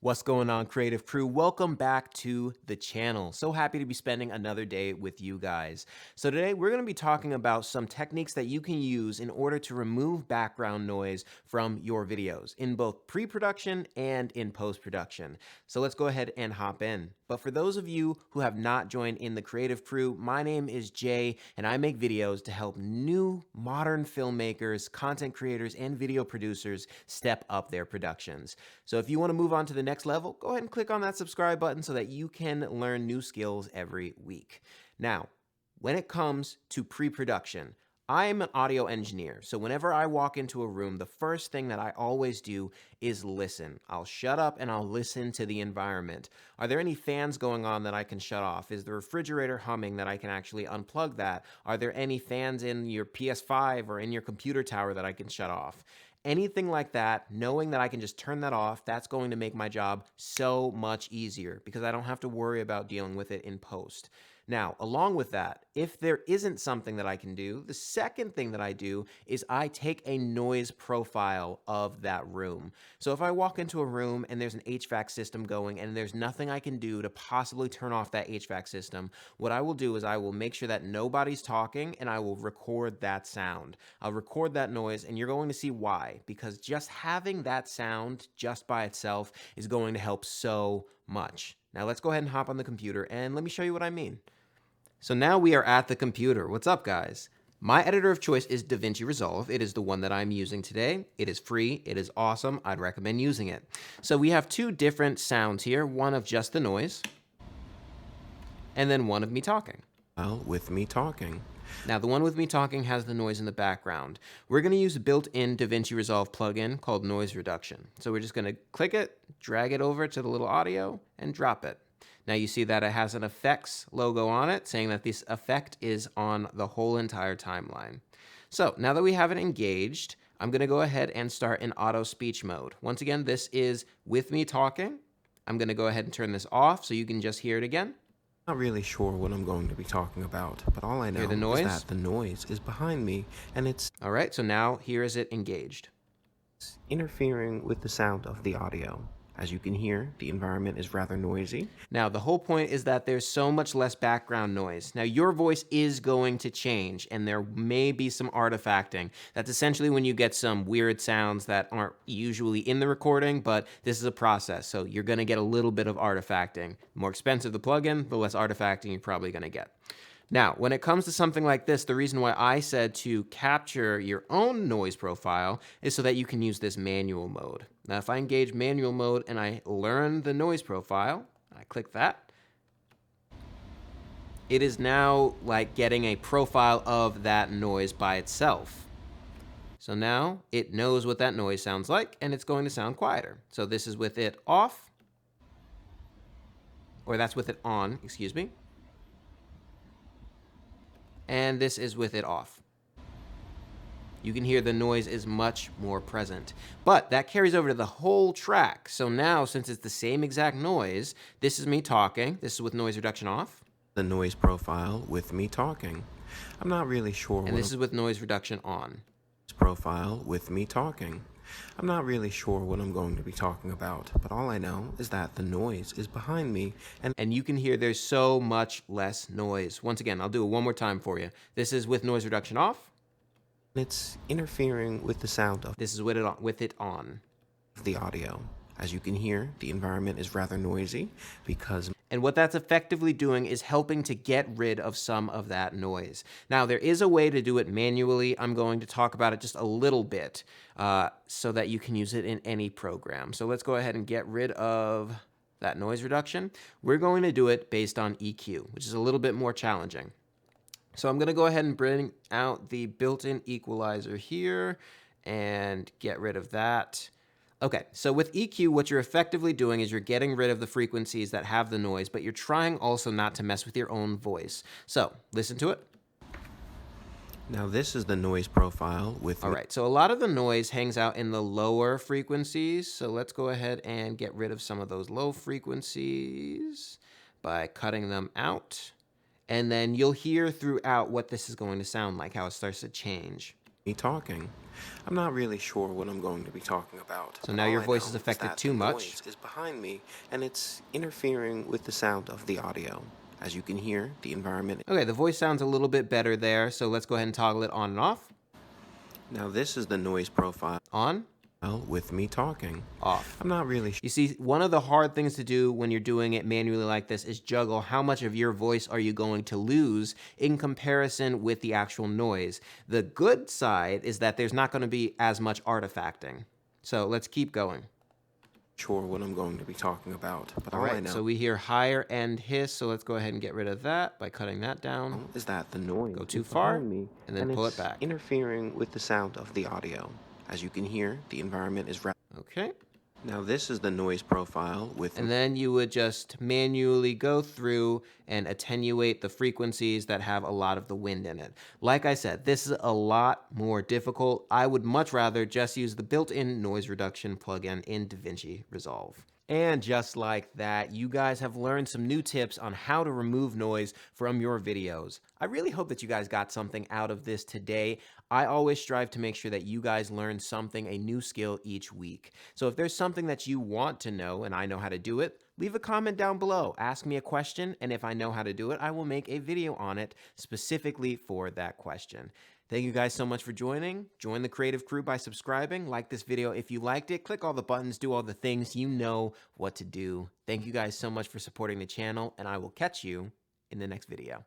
What's going on, creative crew? Welcome back to the channel. So happy to be spending another day with you guys. So today we're going to be talking about some techniques that you can use in order to remove background noise from your videos in both pre-production and in post-production. So let's go ahead and hop in. But for those of you who have not joined in the creative crew, my name is Jay and I make videos to help new modern filmmakers, content creators, and video producers step up their productions. So if you want to move on to the next level, go ahead and click on that subscribe button so that you can learn new skills every week. Now, when it comes to pre-production, I am an audio engineer, so whenever I walk into a room, the first thing that I always do is listen. I'll shut up and I'll listen to the environment. Are there any fans going on that I can shut off? Is the refrigerator humming that I can actually unplug that? Are there any fans in your PS5 or in your computer tower that I can shut off? Anything like that, knowing that I can just turn that off, that's going to make my job so much easier because I don't have to worry about dealing with it in post. Now, along with that, if there isn't something that I can do, the second thing that I do is I take a noise profile of that room. So if I walk into a room and there's an HVAC system going and there's nothing I can do to possibly turn off that HVAC system, what I will do is I will make sure that nobody's talking and I will record that sound. I'll record that noise and you're going to see why, because just having that sound just by itself is going to help so much. Now let's go ahead and hop on the computer and let me show you what I mean. So now we are at the computer. What's up, guys? My editor of choice is Davinci Resolve. It is the one that I'm using today. It is free. It is awesome. I'd recommend using it. So we have two different sounds here, one of just the noise, and then one of me talking. Well, with me talking. Now, the one with me talking has the noise in the background. We're going to use a built-in Davinci Resolve plugin called Noise Reduction. So we're just going to click it, drag it over to the little audio, and drop it. Now you see that it has an effects logo on it, saying that this effect is on the whole entire timeline. So now that we have it engaged, I'm going to go ahead and start in auto speech mode. Once again, this is with me talking. I'm going to go ahead and turn this off so you can just hear it again. Not really sure what I'm going to be talking about, but all I know Hear the noise? is that the noise is behind me and it's All right, so now here is it engaged. interfering with the sound of the audio. As you can hear, the environment is rather noisy. Now, the whole point is that there's so much less background noise. Now, your voice is going to change, and there may be some artifacting. That's essentially when you get some weird sounds that aren't usually in the recording, but this is a process, so you're going to get a little bit of artifacting. The more expensive the plugin, the less artifacting you're probably going to get. Now, when it comes to something like this, the reason why I said to capture your own noise profile is so that you can use this manual mode. Now, if I engage manual mode and I learn the noise profile, I click that, it is now like getting a profile of that noise by itself. So now it knows what that noise sounds like, and it's going to sound quieter. So this is with it off, or that's with it on, excuse me. And this is with it off. You can hear the noise is much more present. But that carries over to the whole track. So now, since it's the same exact noise, this is me talking. This is with noise reduction off. The noise profile with me talking. I'm not really sure And this is with noise reduction on. Profile with me talking. I'm not really sure what I'm going to be talking about, but all I know is that the noise is behind me and you can hear there's so much less noise. Once again, I'll do it one more time for you. This is with noise reduction off. It's interfering with the sound of This is with it on. the audio. As you can hear, the environment is rather noisy because... And what that's effectively doing is helping to get rid of some of that noise. Now, there is a way to do it manually. I'm going to talk about it just a little bit so that you can use it in any program. So let's go ahead and get rid of that noise reduction. We're going to do it based on EQ, which is a little bit more challenging. So I'm going to go ahead and bring out the built-in equalizer here and get rid of that. Okay, so with EQ, what you're effectively doing is you're getting rid of the frequencies that have the noise, but you're trying also not to mess with your own voice. So listen to it. Now this is the noise profile with... All right, so a lot of the noise hangs out in the lower frequencies. So let's go ahead and get rid of some of those low frequencies by cutting them out. And then you'll hear throughout what this is going to sound like, how it starts to change. me talking. I'm not really sure what I'm going to be talking about, So but now all your I voice is know is affected that the too much. noise is behind me and it's interfering with the sound of the audio. As you can hear, the environment. Okay, the voice sounds a little bit better there, so let's go ahead and toggle it on and off. Now this is the noise profile On, with me talking. off. I'm not really sure. You see, one of the hard things to do when you're doing it manually like this is juggle how much of your voice are you going to lose in comparison with the actual noise. The good side is that there's not going to be as much artifacting. So let's keep going. Sure what I'm going to be talking about, but All all I right, know so we hear higher end hiss, so let's go ahead and get rid of that by cutting that down. is that the noise Go too is far, behind me and then and pull it it's back. interfering with the sound of the audio. As you can hear, the environment is Okay. Now this is the noise profile with And then you would just manually go through and attenuate the frequencies that have a lot of the wind in it. Like I said, this is a lot more difficult. I would much rather just use the built-in noise reduction plugin in Davinci Resolve. And just like that, you guys have learned some new tips on how to remove noise from your videos. I really hope that you guys got something out of this today. I always strive to make sure that you guys learn something, a new skill each week. So if there's something that you want to know and I know how to do it, leave a comment down below. Ask me a question, and if I know how to do it, I will make a video on it specifically for that question. Thank you guys so much for joining. Join the creative crew by subscribing. Like this video if you liked it. Click all the buttons, do all the things. You know what to do. Thank you guys so much for supporting the channel, and I will catch you in the next video.